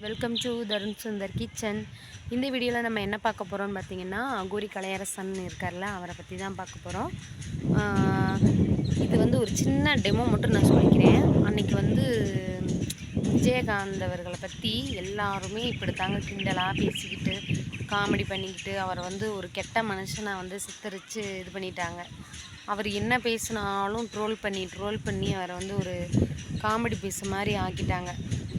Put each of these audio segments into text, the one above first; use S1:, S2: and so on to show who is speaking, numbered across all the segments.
S1: Welcome to Tarun Sundar kitchen. இந்த வீடியோவில் நம்ம என்ன பார்க்க போகிறோம்னு பார்த்தீங்கன்னா, அகோரி கலையரசன் இருக்கார்ல, அவரை பற்றி தான் பார்க்க போகிறோம். இது வந்து ஒரு சின்ன டெமோ மட்டும் நான் சொல்லிக்கிறேன். அன்றைக்கி வந்து விஜயகாந்த் அவர்களை பற்றி எல்லாருமே இப்படித்தாங்க கிண்டலாக பேசிக்கிட்டு காமெடி பண்ணிக்கிட்டு அவரை வந்து ஒரு கெட்ட மனுஷனை வந்து சித்தரித்து இது பண்ணிட்டாங்க. அவர் என்ன பேசினாலும் ட்ரோல் பண்ணி அவரை வந்து ஒரு காமெடி பீஸ் மாதிரி ஆக்கிட்டாங்க.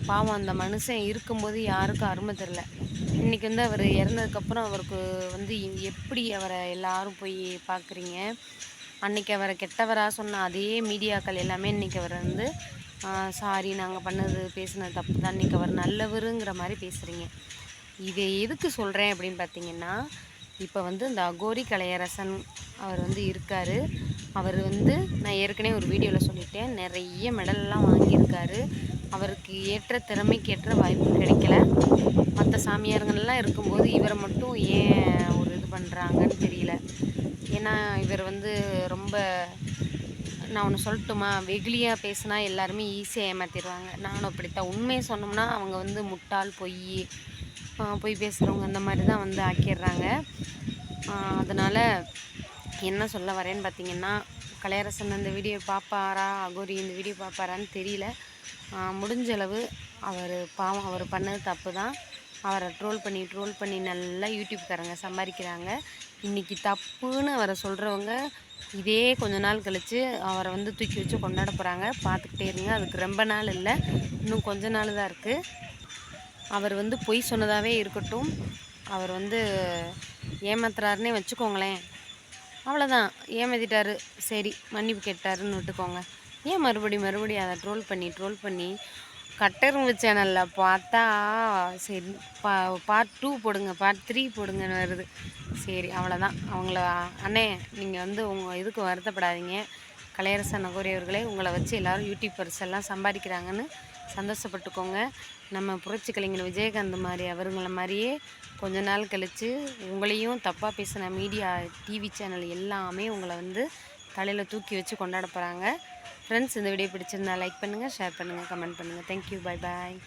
S1: பாவம், அந்த மனுஷன் இருக்கும்போது யாருக்கும் அருமை தெரில. இன்றைக்கி வந்து அவர் இறந்ததுக்கப்புறம் அவருக்கு வந்து எப்படி அவரை எல்லாரும் போய் பார்க்குறீங்க. அன்றைக்கி அவரை கெட்டவராக சொன்ன அதே மீடியாக்கள் எல்லாமே இன்றைக்கி அவரை வந்து சாரி, நாங்கள் பேசினது தப்பு தான், இன்றைக்கி அவர் நல்லவருங்கிற மாதிரி பேசுகிறீங்க. இதை எதுக்கு சொல்கிறேன் அப்படின்னு பார்த்தீங்கன்னா, இப்போ வந்து இந்த அகோரி கலையரசன் அவர் வந்து இருக்கார். அவர் வந்து நான் ஏற்கனவே ஒரு வீடியோவில் சொல்லிட்டேன், நிறைய மெடல்லாம் வாங்கியிருக்காரு. அவருக்கு ஏற்ற திறமைக்கு ஏற்ற வாய்ப்பு கிடைக்கல. மற்ற சாமியாருங்கள்லாம் இருக்கும்போது இவரை மட்டும் ஏன் ஒரு இது பண்ணுறாங்கன்னு தெரியல. ஏன்னா இவர் வந்து ரொம்ப, நான் ஒன்று சொல்லட்டுமா, வெகுளியாக பேசினா எல்லாருமே ஈஸியாக ஏமாற்றிடுவாங்க. நானும் அப்படித்தான். உண்மையை சொன்னோம்னா அவங்க வந்து முட்டாள், பொய் பேசுகிறவங்க அந்த மாதிரி தான் வந்து ஆக்கிடுறாங்க. அதனால் என்ன சொல்ல வரேன்னு பார்த்தீங்கன்னா, கலையரசன் அந்த வீடியோ பார்ப்பாரா, அகோரி இந்த வீடியோ பார்ப்பாரான்னு தெரியல. முடிஞ்ச அளவு அவர் பாவம், அவர் பண்ணது தப்பு தான். அவரை ட்ரோல் பண்ணி நல்லா யூடியூப்காரங்க சம்பாதிக்கிறாங்க. இன்றைக்கி தப்புன்னு அவரை சொல்கிறவங்க இதே கொஞ்ச நாள் கழித்து அவரை வந்து தூக்கி வச்சு கொண்டாட போகிறாங்க. பார்த்துக்கிட்டே இருங்க. அதுக்கு ரொம்ப நாள் இல்லை, இன்னும் கொஞ்ச நாள் தான் இருக்குது. அவர் வந்து பொய் சொன்னதாகவே இருக்கட்டும், அவர் வந்து ஏமாத்துறாருன்னே வச்சுக்கோங்களேன். அவ்வளோதான், ஏமாத்திட்டாரு, சரி மன்னிப்பு கேட்டாருன்னு விட்டுக்கோங்க. ஏன் மறுபடியும் அதை ட்ரோல் பண்ணி கட்டெரும்பு சேனலில் பார்த்தா சரி பார்ட் 2 போடுங்க, பார்ட் 3 போடுங்கன்னு வருது. சரி அவ்வளோதான். அவங்கள அண்ணே, நீங்கள் வந்து உங்கள் இதுக்கு வருத்தப்படாதீங்க. கலையரசன் அகோரி அவர்களே, உங்களை வச்சு எல்லோரும் யூடியூபர்ஸ் எல்லாம் சம்பாதிக்கிறாங்கன்னு சந்தோஷப்பட்டுக்கோங்க. நம்ம புரட்சி கலைஞர் விஜயகாந்த் மாதிரி அவருங்கள மாதிரியே கொஞ்ச நாள் கழித்து உங்களையும் தப்பாக பேசின மீடியா, டிவி சேனல் எல்லாமே உங்களை வந்து தலையில் தூக்கி வச்சு கொண்டாட போகிறாங்க. ஃப்ரெண்ட்ஸ், இந்த வீடியோ பிடிச்சிருந்தா லைக் பண்ணுங்கள், ஷேர் பண்ணுங்கள், கமெண்ட் பண்ணுங்கள். தேங்க்யூ, பாய் பாய்.